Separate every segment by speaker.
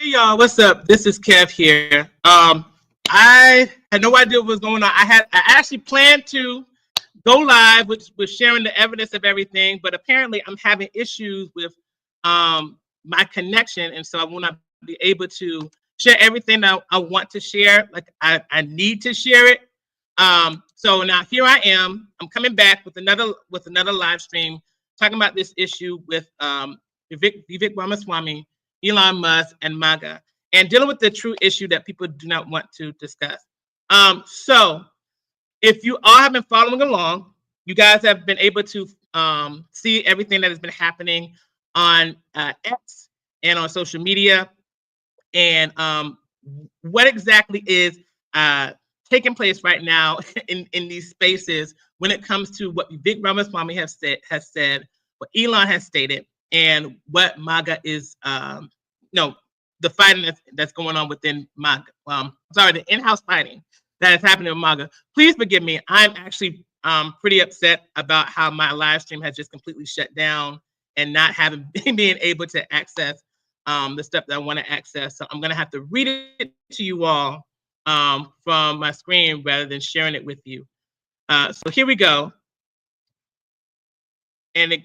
Speaker 1: Hey y'all, what's up? This is Kev here. I had no idea what was going on. I actually planned to go live with sharing the evidence of everything, but apparently I'm having issues with my connection, and so I will not be able to share everything that I want to share. Like I need to share it. So now here I am. I'm coming back with another live stream talking about this issue with Vivek Ramaswamy, Elon Musk, and MAGA, and dealing with the true issue that people do not want to discuss. So if you all have been following along, you guys have been able to see everything that has been happening on X and on social media, and what exactly is taking place right now in these spaces when it comes to what Vivek Ramaswamy has said, what Elon has stated, and what MAGA is, no, the fighting that's going on within MAGA. Sorry, the in-house fighting that is happening with MAGA. Please forgive me. I'm actually pretty upset about how my live stream has just completely shut down and not having being able to access the stuff that I want to access. So I'm going to have to read it to you all from my screen rather than sharing it with you. So here we go. And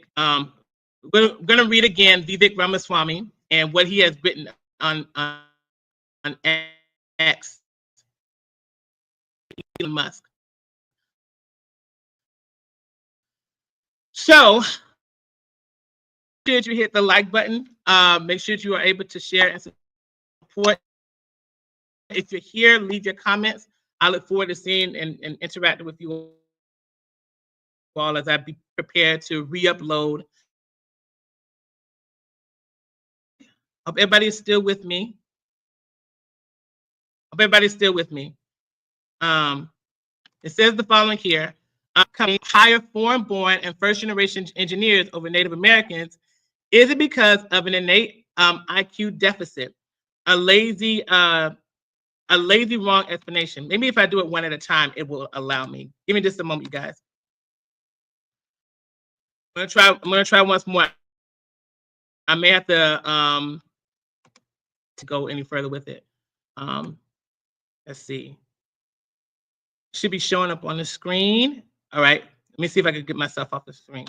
Speaker 1: we're going to read again Vivek Ramaswamy and what he has written on X, Elon Musk. So make sure you hit the like button. Make sure you are able to share and support. If you're here, leave your comments. I look forward to seeing and interacting with you all as I be prepared to re-upload. Hope everybody is still with me. Hope everybody's still with me. It says the following here. Hire foreign-born and first-generation engineers over Native Americans. Is it because of an innate IQ deficit? A lazy wrong explanation. Maybe if I do it one at a time, it will allow me. Give me just a moment, you guys. I'm gonna try once more. I may have to go any further with it. Let's see. Should be showing up on the screen. All right. Let me see if I can get myself off the screen.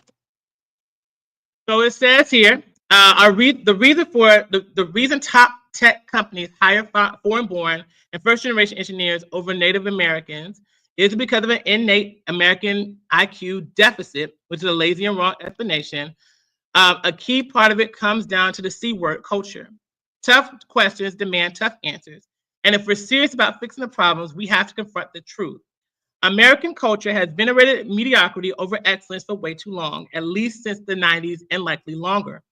Speaker 1: So it says here, the reason top tech companies hire foreign-born and first-generation engineers over Native Americans is because of an innate American IQ deficit, which is a lazy and wrong explanation. A key part of it comes down to the C word culture. Tough questions demand tough answers. And if we're serious about fixing the problems, we have to confront the truth. American culture has venerated mediocrity over excellence for way too long, at least since the 90s and likely longer.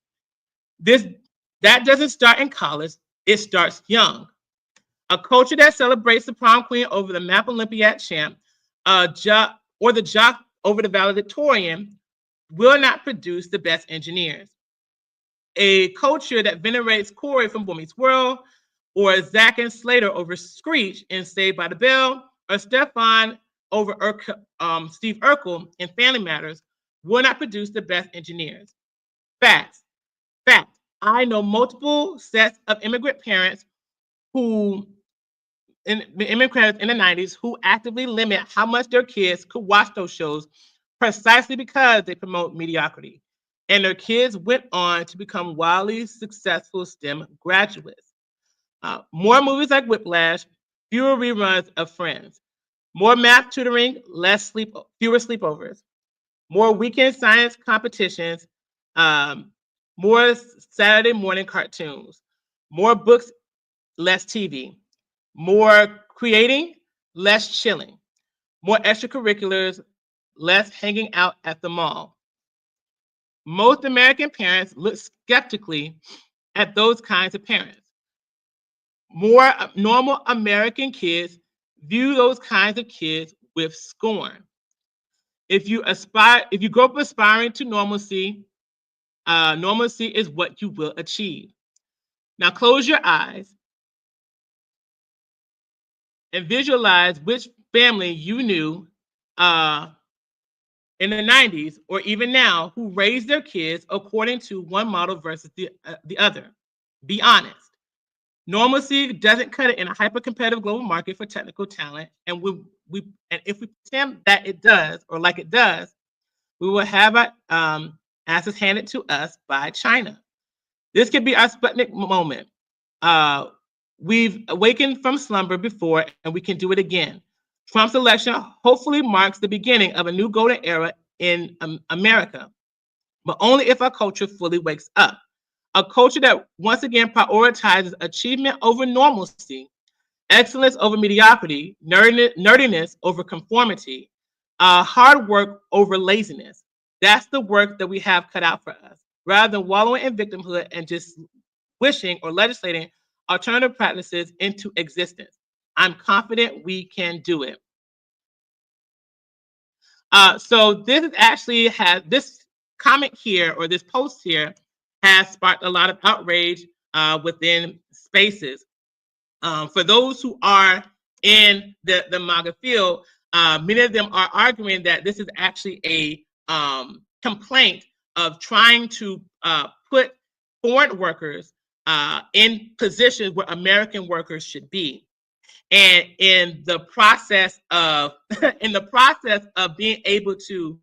Speaker 1: That doesn't start in college, it starts young. A culture that celebrates the prom queen over the map Olympiad champ, or the jock over the valedictorian will not produce the best engineers. A culture that venerates Corey from Boy Meets World, or Zach and Slater over Screech in Saved by the Bell, or Stefan over Steve Urkel in Family Matters will not produce the best engineers. Fact. I know multiple sets of immigrant parents immigrants in the 90s who actively limit how much their kids could watch those shows precisely because they promote mediocrity. And their kids went on to become wildly successful STEM graduates. More movies like Whiplash, fewer reruns of Friends. More math tutoring, fewer sleepovers. More weekend science competitions, more Saturday morning cartoons. More books, less TV. More creating, less chilling. More extracurriculars, less hanging out at the mall. Most American parents look skeptically at those kinds of parents. More normal American kids view those kinds of kids with scorn. If you grow up aspiring to normalcy, normalcy is what you will achieve. Now close your eyes and visualize which family you knew in the 90s or even now who raised their kids according to one model versus the other. Be honest. Normalcy doesn't cut it in a hyper-competitive global market for technical talent, and if we pretend that it does, or like it does, we will have our assets handed to us by China. This could be our Sputnik moment. We've awakened from slumber before, and we can do it again. Trump's election hopefully marks the beginning of a new golden era in America, but only if our culture fully wakes up. A culture that once again prioritizes achievement over normalcy, excellence over mediocrity, nerdiness over conformity, hard work over laziness. That's the work that we have cut out for us. Rather than wallowing in victimhood and just wishing or legislating alternative practices into existence. I'm confident we can do it. So this comment here, or this post here, has sparked a lot of outrage within spaces. For those who are in the MAGA field, many of them are arguing that this is actually a complaint of trying to put foreign workers in positions where American workers should be. And in the process of being able to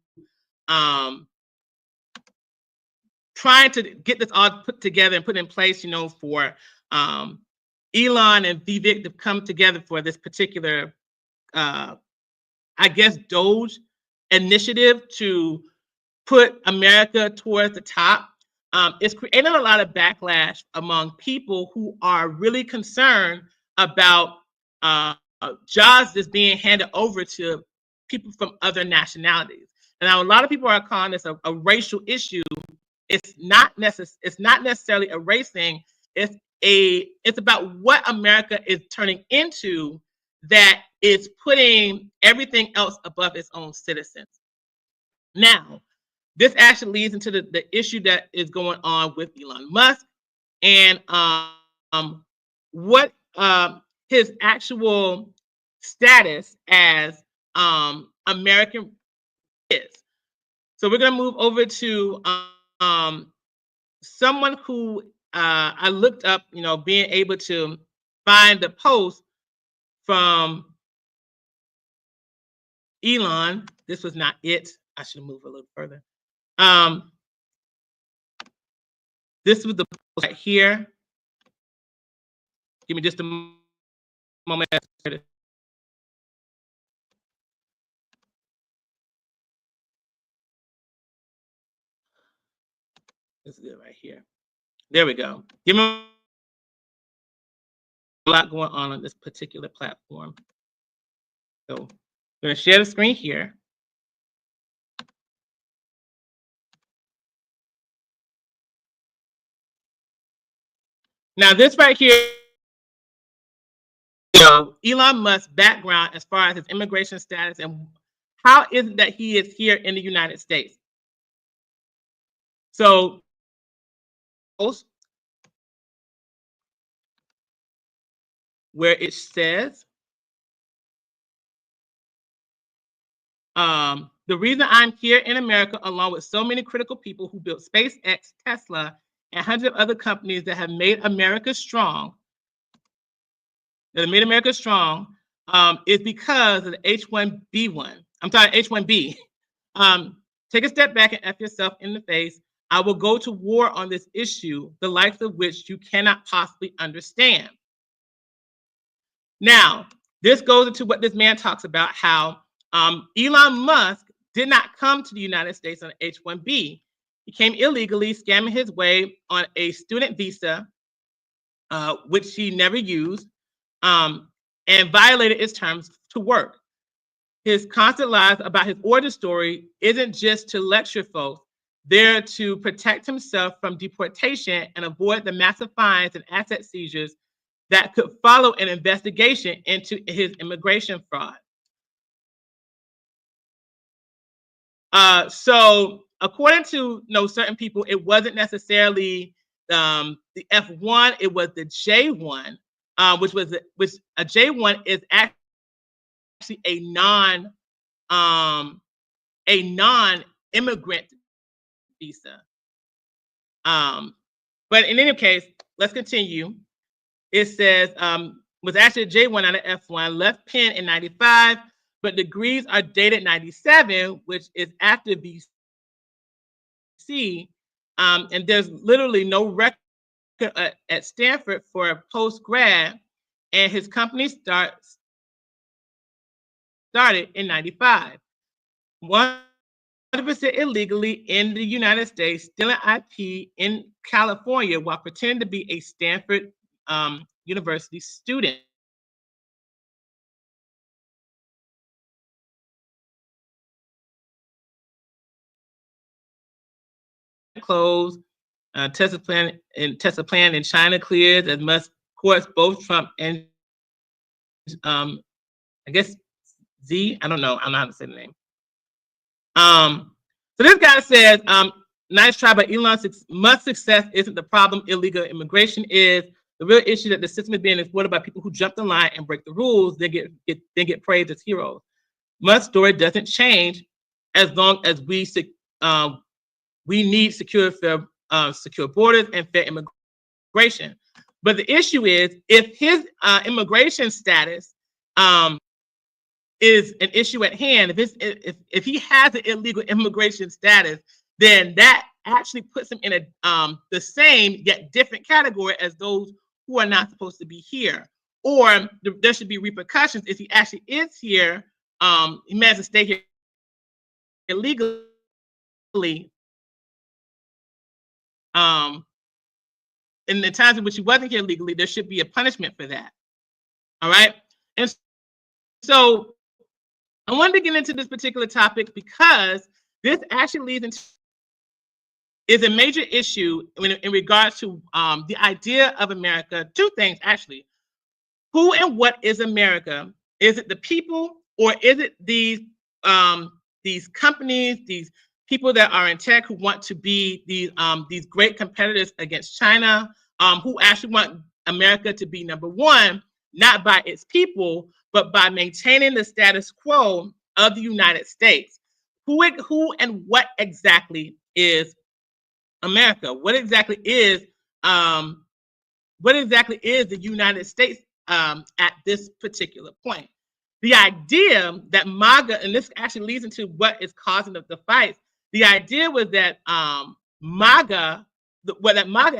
Speaker 1: trying to get this all put together and put in place, for Elon and Vivek to come together for this particular, Doge initiative to put America towards the top. It's created a lot of backlash among people who are really concerned about jobs that's being handed over to people from other nationalities. And now a lot of people are calling this a racial issue. It's not necessarily a race thing. It's about what America is turning into, that is putting everything else above its own citizens. Now, this actually leads into the issue that is going on with Elon Musk and what his actual status as American is. So we're going to move over to someone who I looked up, being able to find the post from Elon. This was not it. I should move a little further. This was the post right here. Give me just a moment. This is it right here. There we go. Give me a lot going on this particular platform. So I'm going to share the screen here. Now, this right here, Elon Musk's background as far as his immigration status and how is it that he is here in the United States. So, where it says, the reason I'm here in America, along with so many critical people who built SpaceX, Tesla, and hundreds of other companies that have made America strong, is because of the H-1B. Take a step back and F yourself in the face. I will go to war on this issue, the likes of which you cannot possibly understand. Now, this goes into what this man talks about, how Elon Musk did not come to the United States on H-1B. He came illegally, scamming his way on a student visa, which he never used, and violated its terms to work. His constant lies about his origin story isn't just to lecture folks. They're to protect himself from deportation and avoid the massive fines and asset seizures that could follow an investigation into his immigration fraud. So according to certain people, it wasn't necessarily the F1, it was the J1, which a J1 is actually a non-immigrant visa. But in any case, let's continue. it says was actually a J1 out of F1, left Penn in 95, but degrees are dated 97, which is after VC. And there's literally no record at Stanford for a post-grad, and his company started in 95. 100% illegally in the United States, stealing IP in California while pretending to be a Stanford University student. Closed. Tesla plan in China cleared as Musk courts both Trump and I guess Z. I don't know how to say the name. So this guy says, nice try, but Elon Musk's success isn't the problem. Illegal immigration is the real issue, that the system is being exploited by people who jump the line and break the rules. They get praised as heroes. Musk's story doesn't change as long as we need secure borders and fair immigration. But the issue is, if his immigration status is an issue at hand, if he has an illegal immigration status, then that actually puts him in the same yet different category as those who are not supposed to be here. Or there should be repercussions if he actually is here. He managed to stay here illegally. In the times in which he wasn't here legally, there should be a punishment for that. All right. And so I wanted to get into this particular topic because this actually is a major issue in regards to the idea of America. Two things, actually. Who and what is America? Is it the people, or is it these companies, these people that are in tech who want to be these great competitors against China, who actually want America to be number one, not by its people, but by maintaining the status quo of the United States? Who and what exactly is America? What exactly is the United States at this particular point? The idea that MAGA, and this actually leads into what is causing the fights. The idea was that MAGA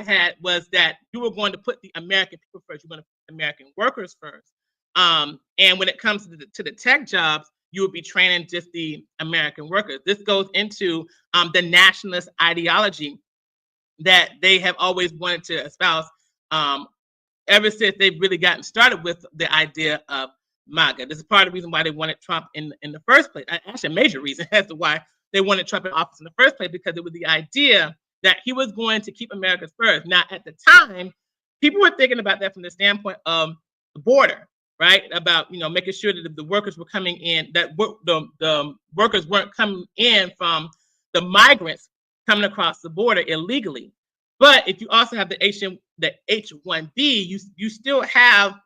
Speaker 1: had was that you were going to put the American people first. You're going to put American workers first. And when it comes to the tech jobs, you would be training just the American workers. This goes into the nationalist ideology that they have always wanted to espouse ever since they've really gotten started with the idea of MAGA. This is part of the reason why they wanted Trump in the first place. Actually, a major reason as to why they wanted Trump in office in the first place, because it was the idea that he was going to keep America first. Now, at the time, people were thinking about that from the standpoint of the border, right? About making sure that the workers were coming in, that the workers weren't coming in from the migrants coming across the border illegally. But if you also have the H-1B, you still have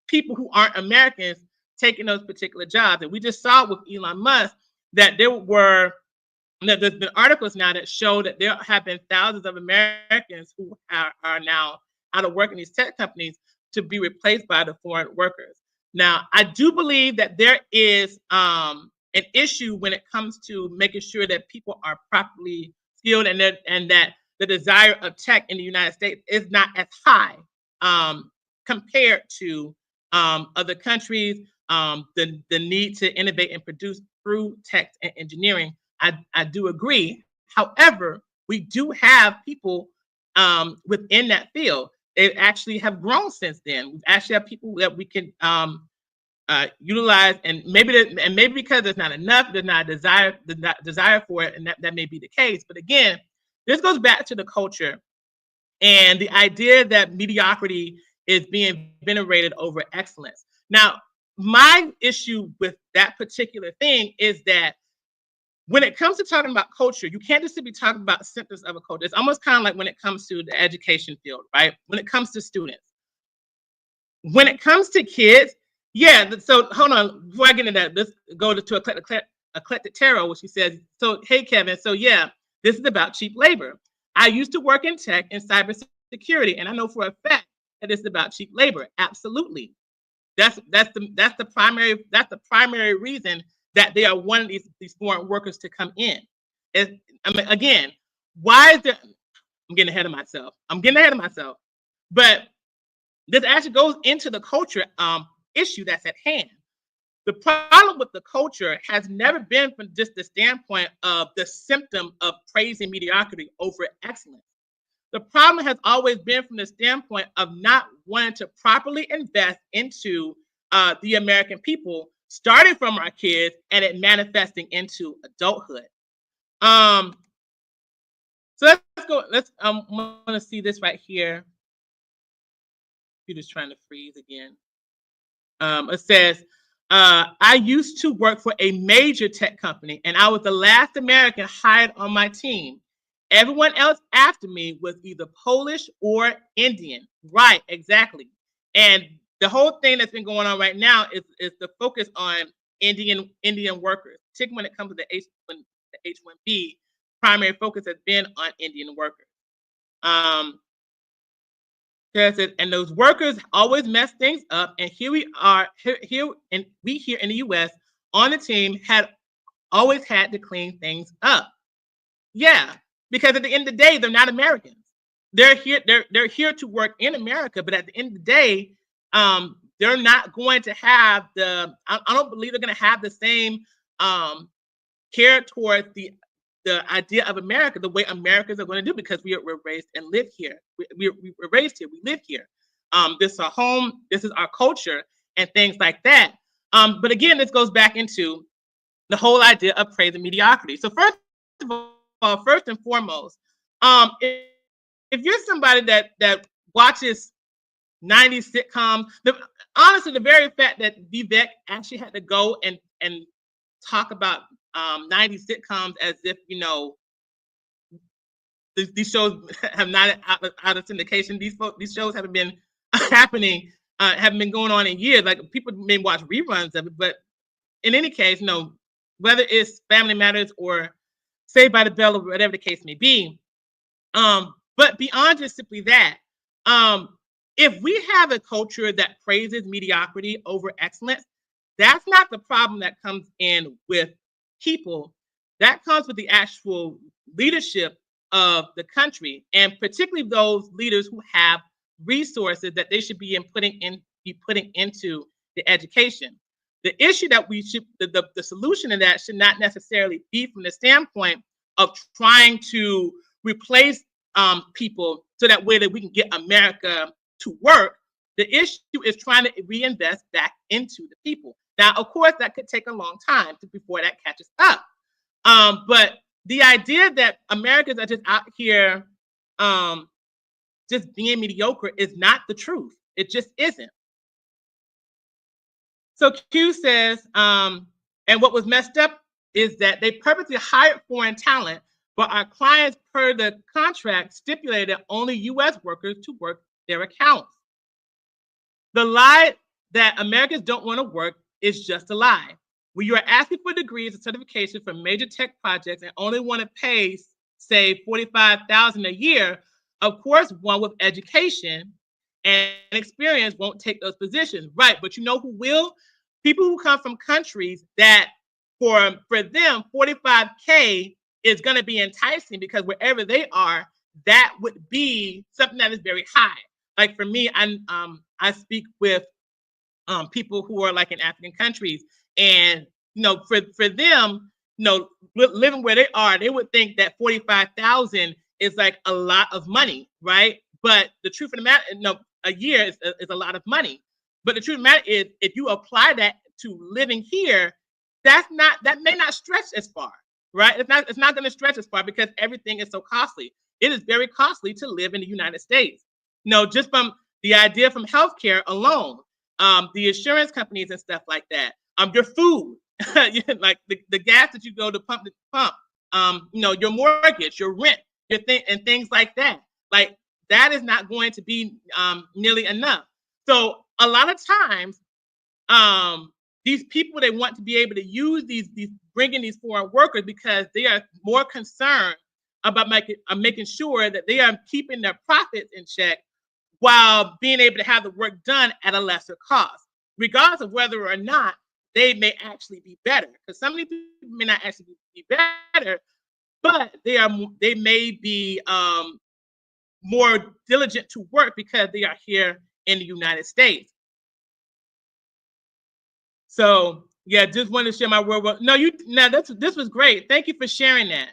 Speaker 1: people who aren't Americans taking those particular jobs. And we just saw with Elon Musk that there's been articles now that show that there have been thousands of Americans who are now out of work in these tech companies to be replaced by the foreign workers. Now, I do believe that there is an issue when it comes to making sure that people are properly skilled, and that the desire of tech in the United States is not as high compared to other countries. The need to innovate and produce through tech and engineering, I do agree. However, we do have people within that field. They actually have grown since then. We actually have people that we can utilize, and maybe because there's not enough, there's not desire for it, and that may be the case. But again, this goes back to the culture and the idea that mediocrity is being venerated over excellence. Now, my issue with that particular thing is that when it comes to talking about culture, you can't just be talking about symptoms of a culture. It's almost kind of like when it comes to the education field, right? When it comes to students. When it comes to kids, yeah, so hold on. Before I get into that, let's go to Eclectic Tarot, which she says, so, hey, Kevin, so yeah, this is about cheap labor. I used to work in tech and cybersecurity, and I know for a fact that it's about cheap labor. Absolutely. That's the primary reason that they are wanting these foreign workers to come in. I mean, again, why is there? I'm getting ahead of myself. But this actually goes into the culture issue that's at hand. The problem with the culture has never been from just the standpoint of the symptom of praising mediocrity over excellence. The problem has always been from the standpoint of not wanting to properly invest into the American people, starting from our kids and it manifesting into adulthood. So let's go. I want to see this right here. Computer's trying to freeze again. It says, I used to work for a major tech company and I was the last American hired on my team. Everyone else after me was either Polish or Indian. Right, exactly. And the whole thing that's been going on right now is the focus on Indian workers, particularly when it comes to the H-1B. Primary focus has been on Indian workers. And those workers always mess things up. And here we are, we here in the U.S. on the team had always had to clean things up. Yeah, because at the end of the day, they're not Americans. They're here to work in America, but at the end of the day, they're not going to have I don't believe they're going to have the same care towards the idea of America the way Americans are going to do, because we're raised and live here. We're raised here. We live here. This is our home. This is our culture and things like that. But again, this goes back into the whole idea of praising mediocrity. So first and foremost, if you're somebody that watches 90s sitcoms, honestly, the very fact that Vivek actually had to go and talk about 90s sitcoms as if, these shows have not out of syndication. These shows haven't been happening, haven't been going on in years. Like, people may watch reruns of it, but in any case, whether it's Family Matters or Saved by the Bell or whatever the case may be. But beyond just simply that, if we have a culture that praises mediocrity over excellence, that's not the problem that comes in with people. That comes with the actual leadership of the country, and particularly those leaders who have resources that they should be putting into the education. The issue that we should, the solution to that should not necessarily be from the standpoint of trying to replace people so that way that we can get America to work. The issue is trying to reinvest back into the people. Now, of course, that could take a long time before that catches up. But the idea that Americans are just out here just being mediocre is not the truth. It just isn't. So Q says, and what was messed up is that they purposely hired foreign talent, but our clients, per the contract, stipulated only U.S. workers to work their accounts. The lie that Americans don't want to work is just a lie. When you are asking for degrees and certification for major tech projects and only want to pay, say, $45,000 a year, of course, one with education and experience won't take those positions, right? But you know who will? People who come from countries that, for them, 45K is going to be enticing, because wherever they are, that would be something that is very high. Like for me, I speak with people who are like in African countries, and for them, living where they are, they would think that 45,000 is like a lot of money, right? But the truth of the matter, a year is a lot of money. But the truth of the matter is, if you apply that to living here, that may not stretch as far, right? It's not going to stretch as far, because everything is so costly. It is very costly to live in the United States. Just from the idea from healthcare alone, the insurance companies and stuff like that, your food, like the gas that you go to pump, your mortgage, your rent, and things like that. Like, that is not going to be nearly enough. So a lot of times, these people, they want to be able to use these bringing these foreign workers, because they are more concerned about making sure that they are keeping their profits in check, while being able to have the work done at a lesser cost, regardless of whether or not they may actually be better. Because some of these people may not actually be better, but they may be more diligent to work because they are here in the United States. So yeah, just wanted to share my word. No, this was great. Thank you for sharing that.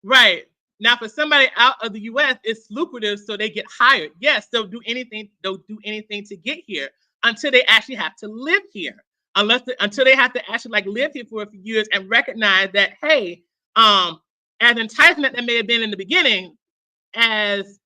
Speaker 1: Right. Now for somebody out of the US, it's lucrative, so they get hired. Yes, they'll do anything to get here until they actually have to live here. Until they have to actually like live here for a few years and recognize that, hey, as enticing that may have been in the beginning, as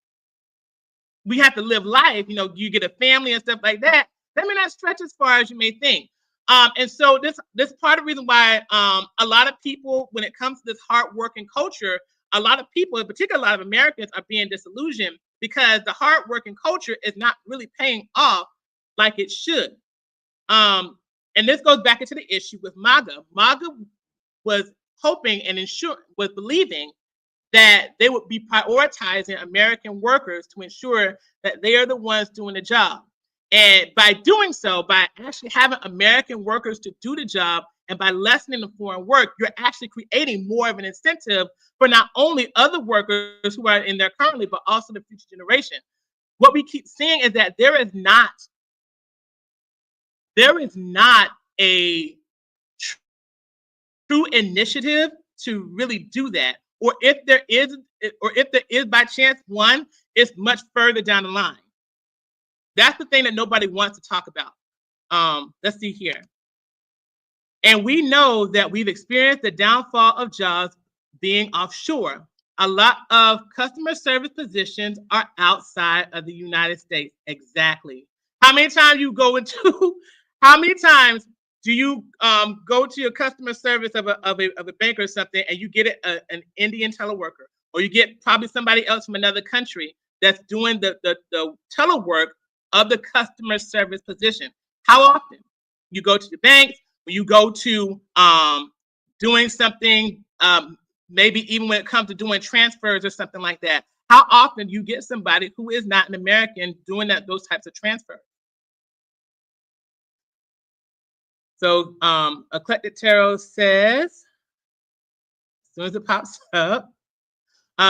Speaker 1: we have to live life, you get a family and stuff like that, that may not stretch as far as you may think. And so this part of the reason why a lot of people, when it comes to this hard working culture, a lot of people, in particular, a lot of Americans are being disillusioned because the hard working culture is not really paying off like it should. And this goes back into the issue with MAGA. MAGA was hoping and was believing that they would be prioritizing American workers to ensure that they are the ones doing the job. And by doing so, by actually having American workers to do the job and by lessening the foreign work, you're actually creating more of an incentive for not only other workers who are in there currently, but also the future generation. What we keep seeing is that there is not a true initiative to really do that. Or if there is by chance one, it's much further down the line. That's the thing that nobody wants to talk about. Let's see here. And we know that we've experienced the downfall of jobs being offshore. A lot of customer service positions are outside of the United States. Exactly. How many times do you go to your customer service of a bank or something, and you get an Indian teleworker, or you get probably somebody else from another country that's doing the telework of the customer service position? How often? You go to the banks, when you go to doing something, maybe even when it comes to doing transfers or something like that. How often do you get somebody who is not an American doing those types of transfers? So Eclectic Tarot says, as soon as it pops up,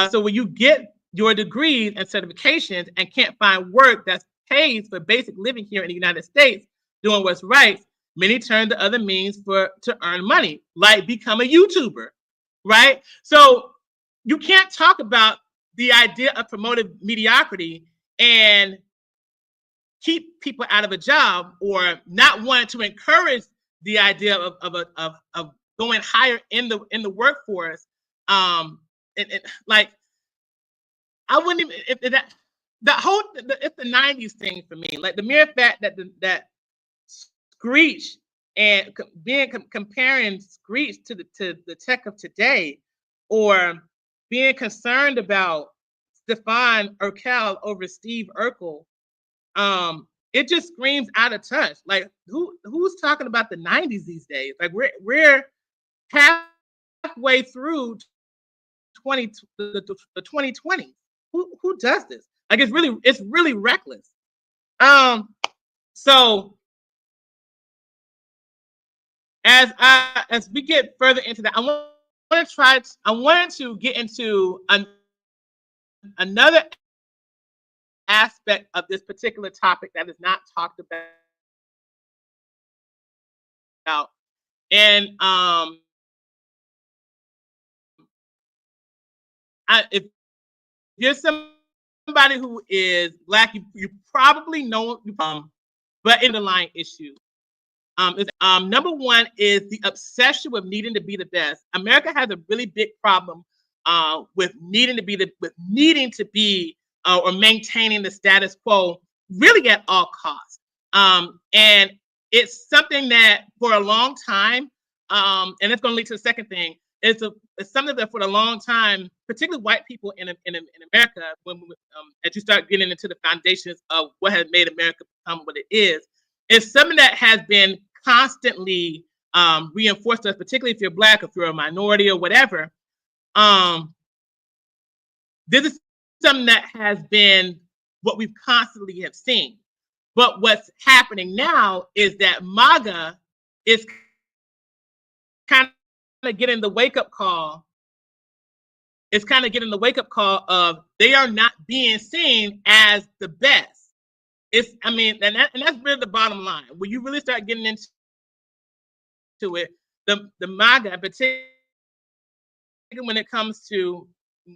Speaker 1: so when you get your degrees and certifications and can't find work that pays for basic living here in the United States, doing what's right, many turn to other means to earn money, like become a YouTuber, right? So you can't talk about the idea of promoted mediocrity and keep people out of a job, or not wanting to encourage the idea of going higher in the workforce. Like, I wouldn't even, if that it's the 90s thing for me. Like the mere fact that Screech and comparing Screech to the tech of today, or being concerned about Stefan Urkel over Steve Urkel, it just screams out of touch. Like who's talking about the 90s these days? Like we're halfway through the 2020s. Who does this? Like it's really reckless. So as we get further into that, I wanted to get into another aspect of this particular topic that is not talked about. And if you're somebody who is Black, you probably know, but underlying issues. Number one is the obsession with needing to be the best. America has a really big problem with needing to be or maintaining the status quo, really at all costs. And it's something that for a long time, and it's going to lead to the second thing. It's something that for a long time, particularly white people in America, as you start getting into the foundations of what has made America become what it is, it's something that has been constantly reinforced to us, particularly if you're Black, if you're a minority or whatever. This is something that has been what we've constantly have seen. But what's happening now is that MAGA is kind of getting the wake-up call. It's kind of getting the wake-up call of they are not being seen as the best. It's, I mean, and that's really the bottom line. When you really start getting into it, the MAGA, particularly when it comes to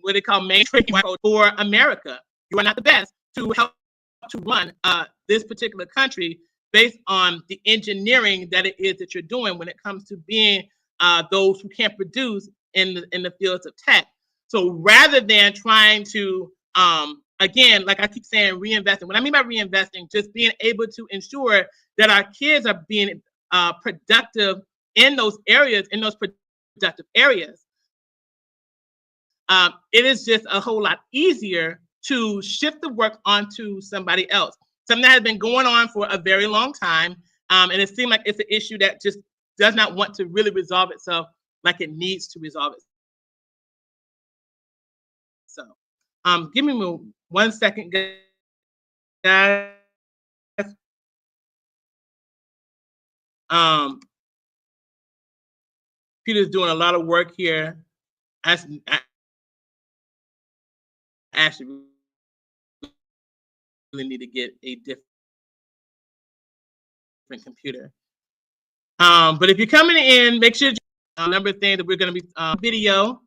Speaker 1: what they call mainstream for America, you are not the best to help to run this particular country based on the engineering that it is that you're doing when it comes to being those who can't produce in the fields of tech. So rather than trying to, again, like I keep saying, reinvesting. What I mean by reinvesting, just being able to ensure that our kids are being productive in those areas, in those productive areas. It is just a whole lot easier to shift the work onto somebody else. Something that has been going on for a very long time, and it seems like it's an issue that just does not want to really resolve itself like it needs to resolve itself. So, give me 1 second, guys. Peter's doing a lot of work here. I actually really need to get a different computer. But if you're coming in, make sure a number of things that we're going to be video.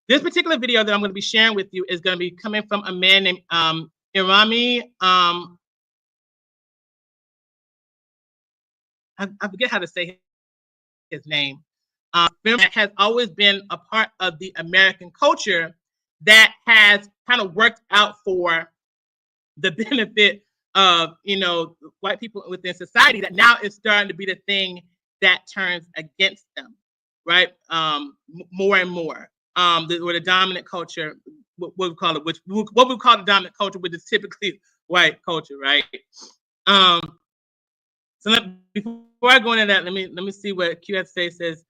Speaker 1: This particular video that I'm going to be sharing with you is going to be coming from a man named Irami. I forget how to say his name. Has always been a part of the American culture that has kind of worked out for the benefit of, you know, white people within society, that now is starting to be the thing that turns against them, right? More and more. Or the dominant culture, what we call it, what we call the dominant culture, which is typically white culture, right? So before I go into that, let me see what QSA says.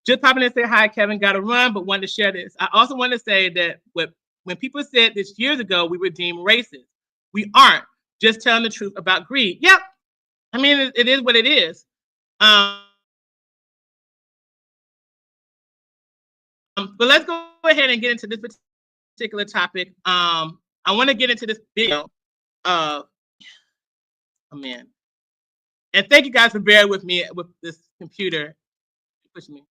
Speaker 1: Just popping in and say hi, Kevin. Got to run, but wanted to share this. I also want to say that when people said this years ago, we were deemed racist. We aren't. Just telling the truth about greed. Yep. I mean, it is what it is. But let's go ahead and get into this particular topic. I want to get into this video. Oh man. And thank you guys for bearing with me with this computer. Push me.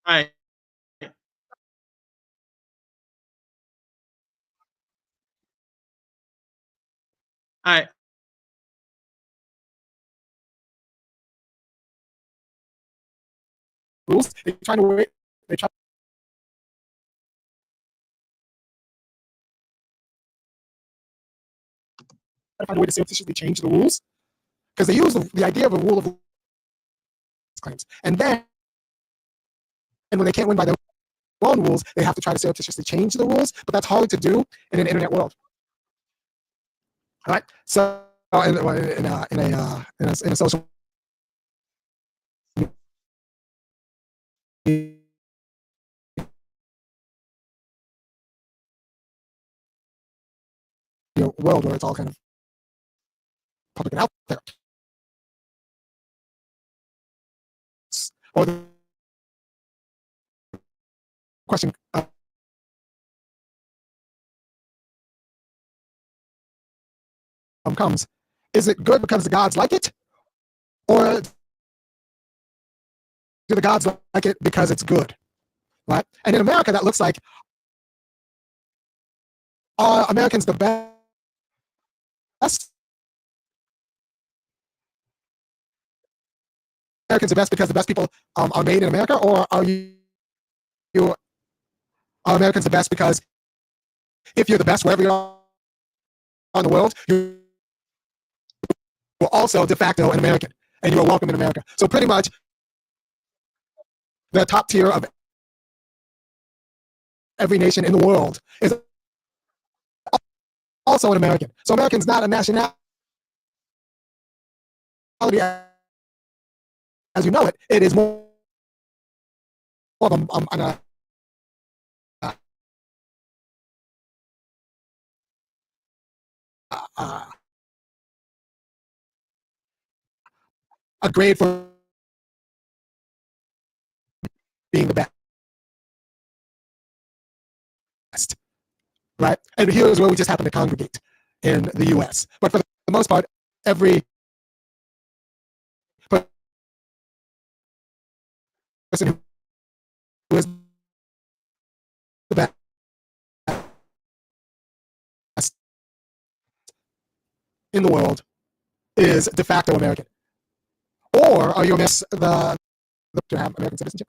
Speaker 1: All right. All right.
Speaker 2: Rules. They try to wait. They try to find a way to surreptitiously change the rules because they use the idea of a rule of claims, and then when they can't win by their own rules, they have to try to surreptitiously change the rules. But that's hard to do in an internet world. All right. So in a social world where it's all kind of public and out there, or the question comes: is it good because the gods like it, or do the gods like it because it's good? Right? And in America, that looks like, are Americans the best? Americans the best because the best people are made in America, or are Americans the best because if you're the best wherever you are in the world, you are also de facto an American, and you are welcome in America. So pretty much the top tier of every nation in the world is also an American. So American's not a nationality as you know it. It is more of them on a grade for being the best, right? And here's where we just happen to congregate in the U.S. But for the most part, every person who is the best in the world is de facto American. Or are you miss the to have American citizenship?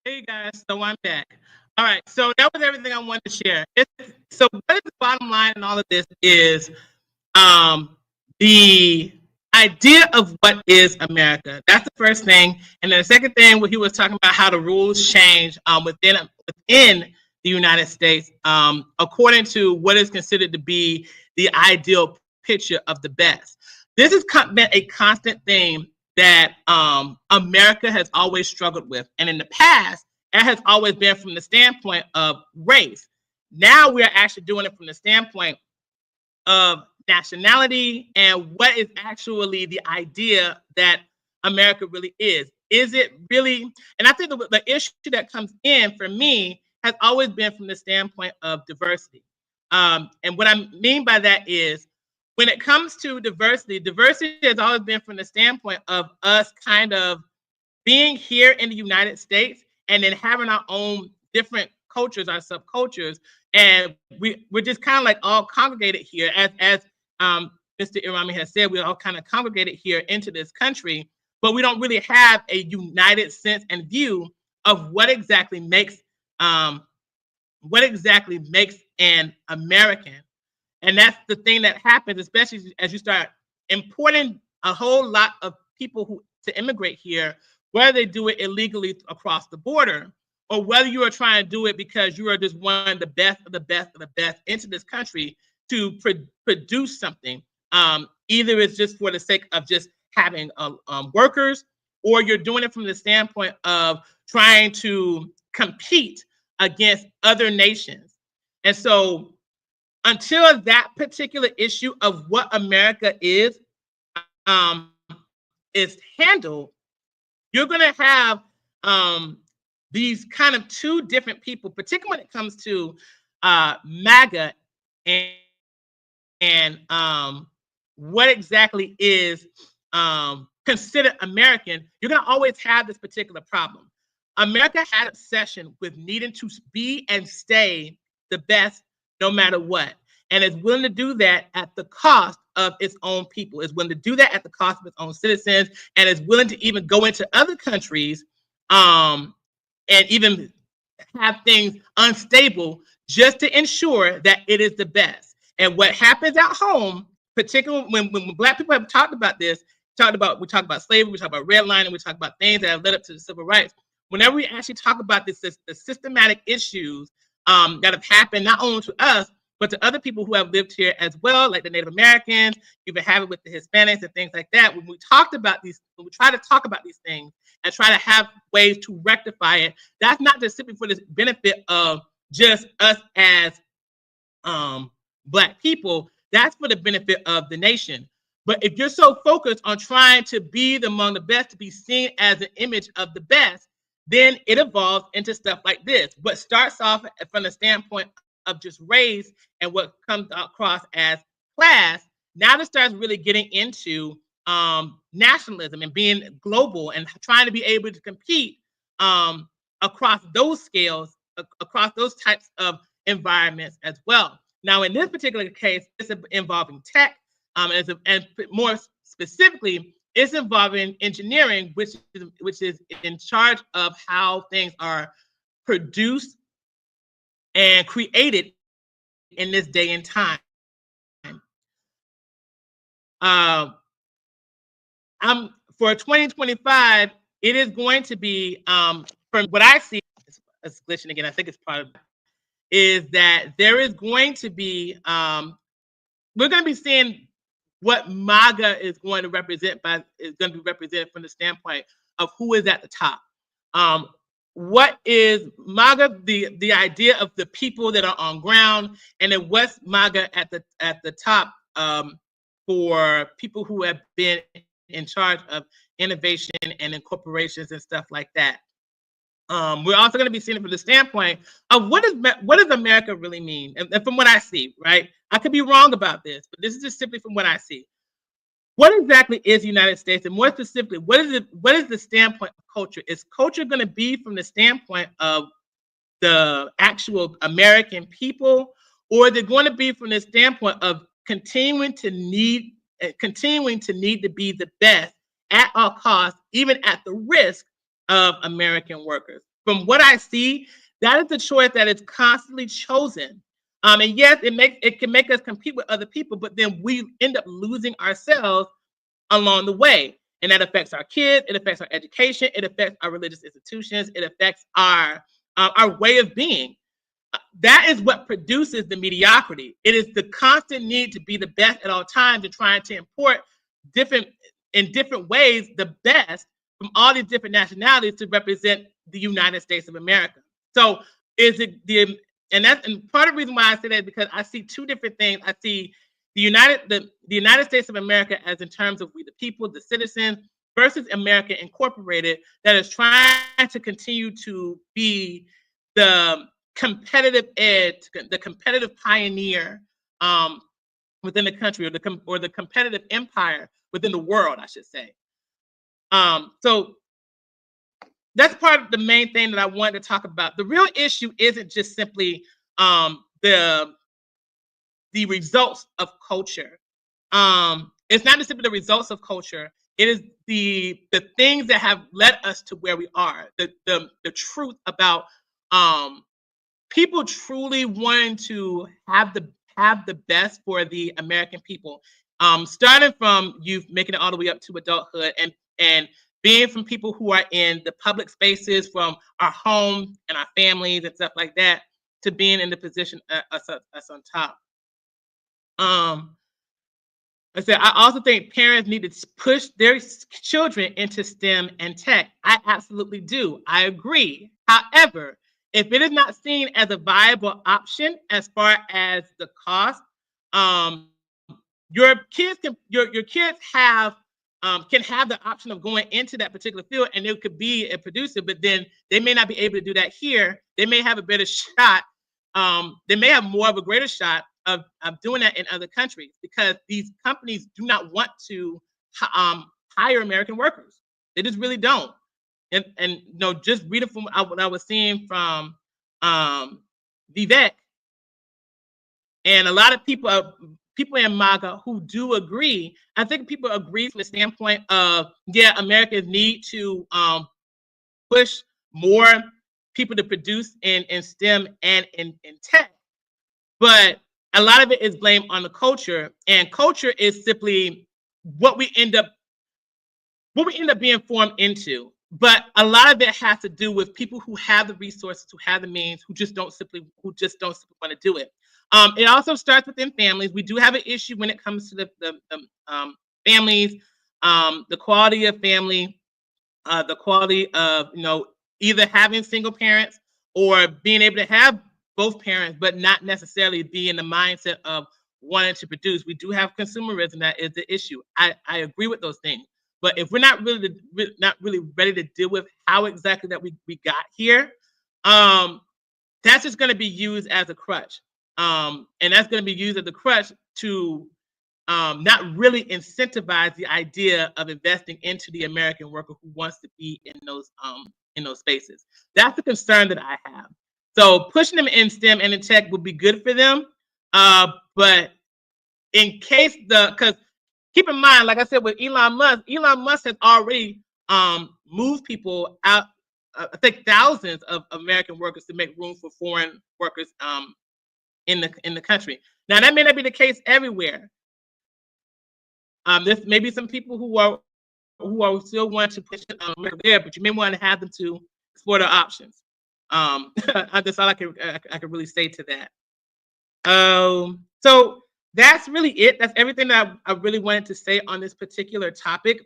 Speaker 1: Hey guys, so I'm back. All right, so that was everything I wanted to share. So what is the bottom line in all of this is the idea of what is America. That's the first thing. And then the second thing, what he was talking about, how the rules change within the United States according to what is considered to be the ideal picture of the best. This has been a constant theme that America has always struggled with. And in the past, it has always been from the standpoint of race. Now we're actually doing it from the standpoint of nationality and what is actually the idea that America really is. Is it really? And I think the issue that comes in for me has always been from the standpoint of diversity. And what I mean by that is when it comes to diversity, diversity has always been from the standpoint of us kind of being here in the United States and then having our own different cultures, our subcultures, and we're just kind of like all congregated here, as Mr. Irami has said, we're all kind of congregated here into this country, but we don't really have a united sense and view of what exactly makes an American. And that's the thing that happens, especially as you start importing a whole lot of people who to immigrate here, whether they do it illegally across the border or whether you are trying to do it because you are just one of the best of the best of the best into this country to produce something. Either it's just for the sake of just having workers, or you're doing it from the standpoint of trying to compete against other nations. And so until that particular issue of what America is handled, you're going to have these kind of two different people, particularly when it comes to MAGA and what exactly is considered American. You're going to always have this particular problem. America had an obsession with needing to be and stay the best no matter what, and is willing to do that at the cost of its own people, is willing to do that at the cost of its own citizens, and is willing to even go into other countries and even have things unstable just to ensure that it is the best. And what happens at home, particularly when Black people have talked about this, we talk about slavery, we talk about redlining, we talk about things that have led up to the civil rights. Whenever we actually talk about the systematic issues that have happened not only to us, but to other people who have lived here as well, like the Native Americans, you even have it with the Hispanics and things like that. When we try to talk about these things and try to have ways to rectify it, that's not just simply for the benefit of just us as Black people, that's for the benefit of the nation. But if you're so focused on trying to be among the best, to be seen as an image of the best, then it evolves into stuff like this. What starts off from the standpoint of just race and what comes across as class, now it starts really getting into nationalism and being global and trying to be able to compete across those scales, across those types of environments as well. Now, in this particular case, it's involving tech, and more specifically, it's involving engineering, which is in charge of how things are produced and created in this day and time. For 2025, it is going to be, from what I see, it's glitching again. I think it's part of it, is that there is going to be, we're going to be seeing what MAGA is going to represent is going to be represented from the standpoint of who is at the top. What is MAGA? The idea of the people that are on ground, and then what's MAGA at the top, for people who have been in charge of innovation and in corporations and stuff like that. We're also going to be seeing it from the standpoint of what does America really mean, and from what I see, right? I could be wrong about this, but this is just simply from what I see. What exactly is the United States, and more specifically, what is the standpoint of culture? Is culture going to be from the standpoint of the actual American people, or is it going to be from the standpoint of continuing to need to be the best at all costs, even at the risk of American workers? From what I see, that is the choice that is constantly chosen. And yes, it can make us compete with other people, but then we end up losing ourselves along the way. And that affects our kids, it affects our education, it affects our religious institutions, it affects our way of being. That is what produces the mediocrity. It is the constant need to be the best at all times and trying to import in different ways the best from all these different nationalities to represent the United States of America. So and part of the reason why I say that is because I see two different things. I see the United States of America as in terms of we the people, the citizens, versus America Incorporated, that is trying to continue to be the competitive edge, the competitive pioneer within the country, or the competitive empire within the world, I should say. So that's part of the main thing that I wanted to talk about. The real issue isn't just simply the results of culture. It's not just simply the results of culture. It is the things that have led us to where we are. The truth about people truly wanting to have the best for the American people. Starting from youth, making it all the way up to adulthood, and being from people who are in the public spaces, from our homes and our families and stuff like that, to being in the position us on top. I also think parents need to push their children into STEM and tech. I absolutely do. I agree. However, if it is not seen as a viable option as far as the cost, your kids can have the option of going into that particular field, and it could be a producer, but then they may not be able to do that here. They may have a better shot. They may have more of a greater shot of doing that in other countries, because these companies do not want to hire American workers. They just really don't. And just reading from what I was seeing from Vivek, and a lot of people in MAGA who do agree. I think people agree from the standpoint of, yeah, Americans need to push more people to produce in STEM and in tech, but a lot of it is blamed on the culture, and culture is simply what we end up being formed into. But a lot of it has to do with people who have the resources, who have the means, who just don't simply want to do it. It also starts within families. We do have an issue when it comes to the families, the quality of family, the quality of either having single parents or being able to have both parents, but not necessarily be in the mindset of wanting to produce. We do have consumerism. That is the issue. I agree with those things. But if we're not really ready to deal with how exactly that we got here, that's just going to be used as a crutch. And that's going to be used as a crutch to not really incentivize the idea of investing into the American worker who wants to be in those spaces. That's the concern that I have. So pushing them in STEM and in tech would be good for them. But in case because keep in mind, like I said, with Elon Musk has already moved people out. I think thousands of American workers to make room for foreign workers in the country. Now that may not be the case everywhere. There's maybe some people who are still want to push America there, but you may want to have them to explore their options. That's all I can really say to that. So that's really it. That's everything that I really wanted to say on this particular topic.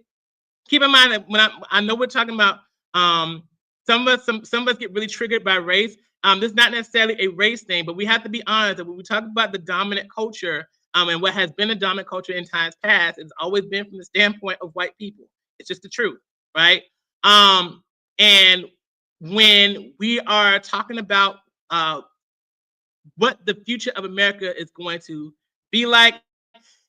Speaker 1: Keep in mind that when I know we're talking about some of us get really triggered by race. This is not necessarily a race thing, but we have to be honest that when we talk about the dominant culture and what has been a dominant culture in times past, it's always been from the standpoint of white people. It's just the truth, right? And when we are talking about what the future of America is going to be like,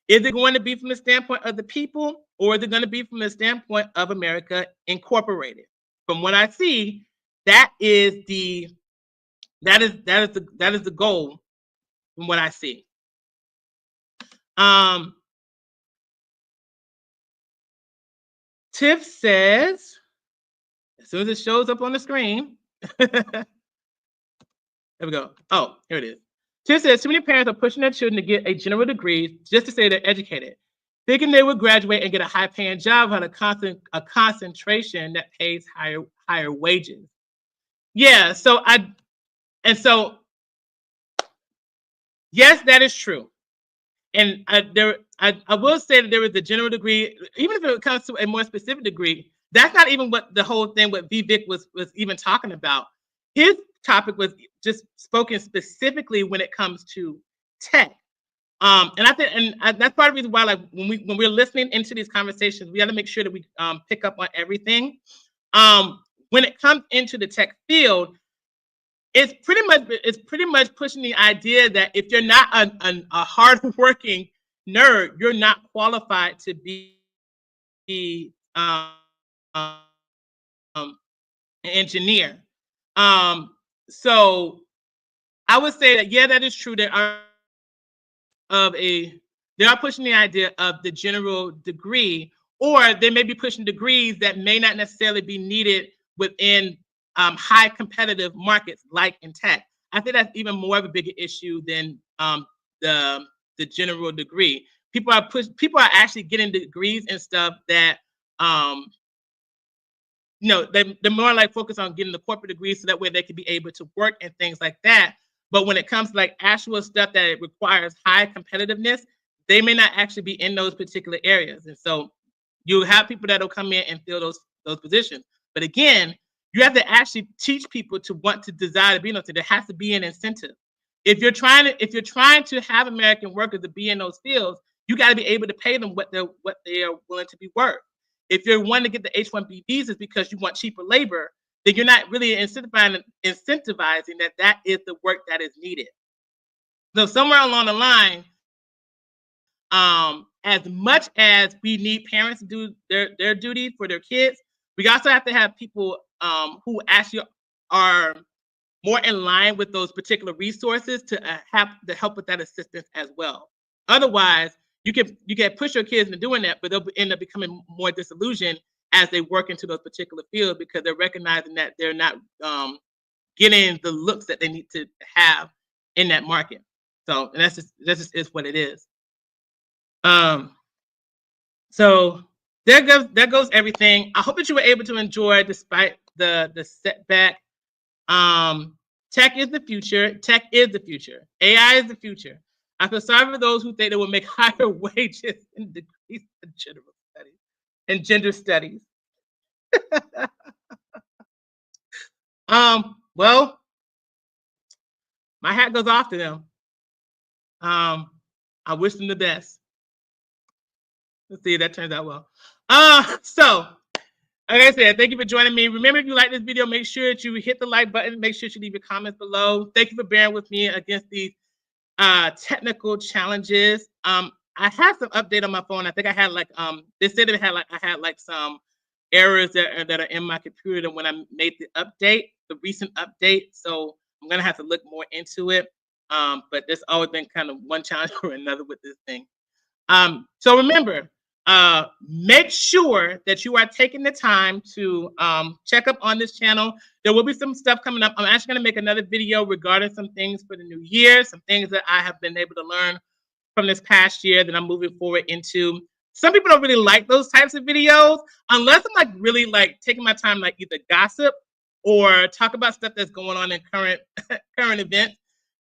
Speaker 1: is it going to be from the standpoint of the people, or is it going to be from the standpoint of America Incorporated? From what I see, that is the goal. From what I see, Tiff says, as soon as it shows up on the screen, there we go. Oh, here it is. Tiff says, too many parents are pushing their children to get a general degree just to say they're educated, thinking they would graduate and get a high-paying job on a concentration that pays higher wages. Yeah, so yes, that is true. And I will say that there is a general degree, even if it comes to a more specific degree, that's not even what the whole thing what Vivek was even talking about. His topic was just spoken specifically when it comes to tech. And I think, and that's part of the reason why, like when we're listening into these conversations, we got to make sure that we pick up on everything. When it comes into the tech field, it's pretty much pushing the idea that if you're not a hardworking nerd, you're not qualified to be an engineer. So I would say that that is true. They are pushing the idea of the general degree, or they may be pushing degrees that may not necessarily be needed within high competitive markets like in tech. I think that's even more of a bigger issue than the general degree. People are actually getting degrees and stuff that they're more like focused on getting the corporate degree so that way they can be able to work and things like that. But when it comes to like actual stuff that requires high competitiveness, they may not actually be in those particular areas. And so you have people that will come in and fill those positions. But again, you have to actually teach people to want to desire to be in those things. There has to be an incentive. If you're trying to have American workers to be in those fields, you got to be able to pay them what they are willing to be worth. If you're wanting to get the H-1B visas because you want cheaper labor, then you're not really incentivizing that is the work that is needed. So somewhere along the line, as much as we need parents to do their duty for their kids, we also have to have people who actually are more in line with those particular resources to have to help with that assistance as well. Otherwise, you can push your kids into doing that, but they'll end up becoming more disillusioned as they work into those particular fields because they're recognizing that they're not getting the looks that they need to have in that market. So, and that's just is what it is. So there goes everything. I hope that you were able to enjoy despite the setback. Tech is the future. Tech is the future. AI is the future. I feel sorry for those who think they will make higher wages in degrees in general studies and gender studies. Well, my hat goes off to them. I wish them the best. Let's see if that turns out well. So, like I said, thank you for joining me. Remember, if you like this video, make sure that you hit the like button. Make sure you leave your comments below. Thank you for bearing with me against these technical challenges. I had some update on my phone. I think I had like they said I had like some errors that are in my computer when I made the recent update. So I'm gonna have to look more into it. But there's always been kind of one challenge or another with this thing. So remember, make sure that you are taking the time to check up on this channel. There will be some stuff coming up. I'm actually going to make another video regarding some things for the new year, some things that I have been able to learn from this past year that I'm moving forward into. some people don't really like those types of videos unless I'm like really like taking my time, like either gossip or talk about stuff that's going on in current events.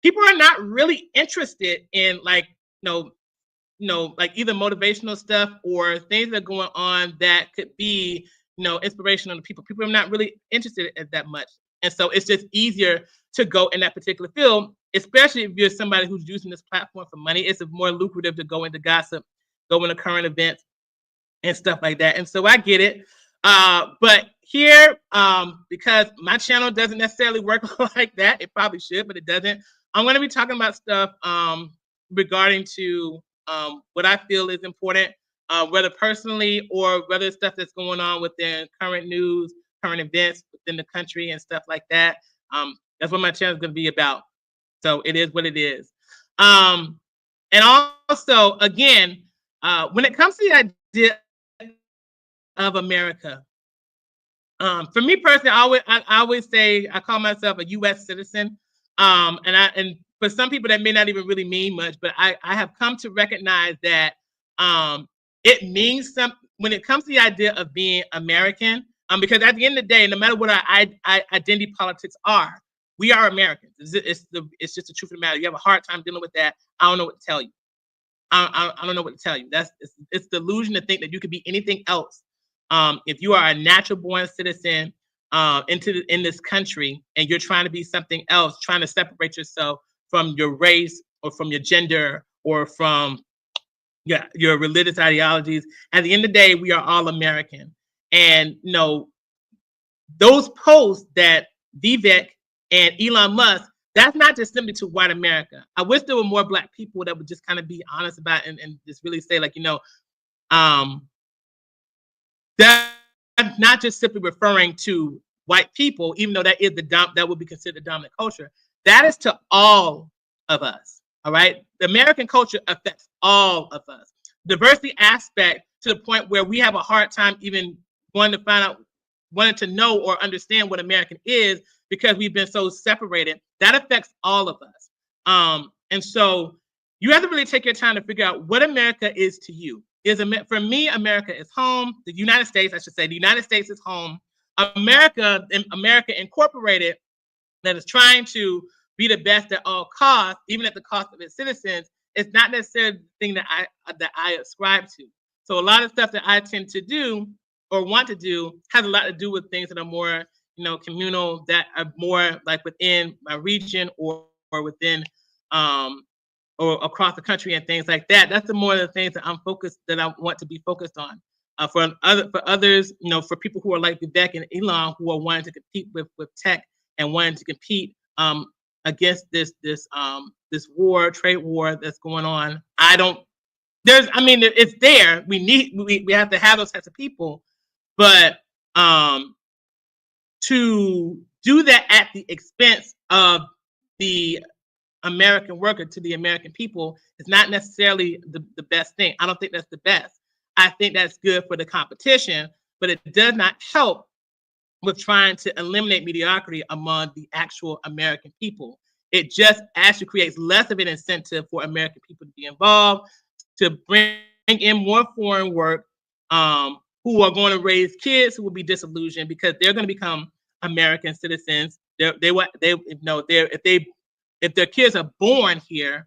Speaker 1: People are not really interested in like, like either motivational stuff or things that are going on that could be, inspirational to people. People are not really interested in that much. And so it's just easier to go in that particular field, especially if you're somebody who's using this platform for money. It's more lucrative to go into gossip, go into current events and stuff like that. And so I get it. But here, because my channel doesn't necessarily work like that, it probably should, but it doesn't. I'm going to be talking about stuff regarding to what I feel is important, whether personally or whether stuff that's going on within current news, current events within the country and stuff like that. That's what my channel is going to be about. So it is what it is. And also, again, when it comes to the idea of America, for me personally, I always say I call myself a U.S. citizen. And for some people that may not even really mean much, but I have come to recognize that it means something when it comes to the idea of being American. Because at the end of the day, no matter what our identity politics are, we are Americans. It's just the truth of the matter. You have a hard time dealing with that. I don't know what to tell you. I don't know what to tell you. It's the illusion to think that you could be anything else. If you are a natural born citizen in this country and you're trying to be something else, trying to separate yourself from your race or from your gender or from your religious ideologies, at the end of the day, we are all American. And those posts that Vivek and Elon Musk, that's not just simply to white America. I wish there were more Black people that would just kind of be honest about it and just really say, like, that's not just simply referring to white people, even though that is that would be considered dominant culture. That is to all of us. All right. The American culture affects all of us. Diversity aspect to the point where we have a hard time even wanting to know or understand what American is because we've been so separated. That affects all of us. And so you have to really take your time to figure out what America is to you. For me, America is home. The United States, I should say, the United States is home. America Incorporated, that is trying to be the best at all costs, even at the cost of its citizens, it's not necessarily the thing that I ascribe to. So a lot of stuff that I tend to do or want to do has a lot to do with things that are more, communal, that are more like within my region or within or across the country and things like that. That's the more of the things that I want to be focused on. For others, for people who are like Vivek and Elon, who are wanting to compete with tech and wanting to compete against this trade war that's going on. It's there. We have to have those types of people, but to do that at the expense of the American worker, to the American people, is not necessarily the best thing. I don't think that's the best. I think that's good for the competition, but it does not help with trying to eliminate mediocrity among the actual American people. It just actually creates less of an incentive for American people to be involved, to bring in more foreign work, who are going to raise kids who will be disillusioned because they're going to become American citizens. If their kids are born here,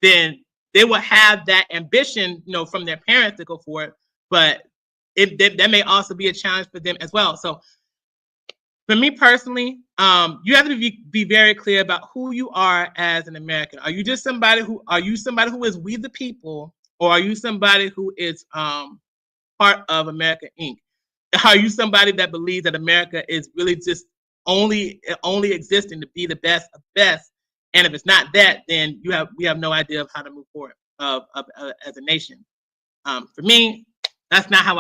Speaker 1: then they will have that ambition, from their parents to go for it. But that may also be a challenge for them as well. So for me personally, you have to be very clear about who you are as an American. Are you somebody who is we the people, or are you somebody who is part of America Inc.? Are you somebody that believes that America is really just only existing to be the best of best? And if it's not that, then we have no idea of how to move forward as a nation. For me, that's not how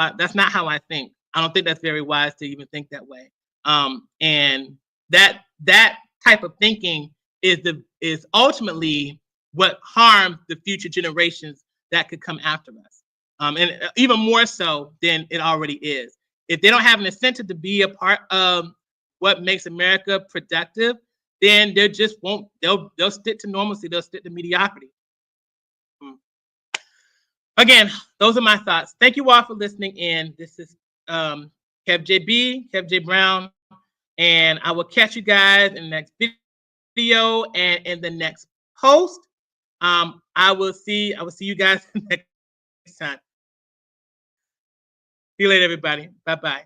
Speaker 1: I think. I don't think that's very wise to even think that way. And that type of thinking is ultimately what harms the future generations that could come after us. And even more so than it already is. If they don't have an incentive to be a part of what makes America productive, then they just won't. They'll stick to normalcy. They'll stick to mediocrity. again, those are my thoughts. Thank you all for listening in. This is Kev J Brown, and I will catch you guys in the next video and in the next post. I will see you guys next time. See you later, everybody. Bye-bye.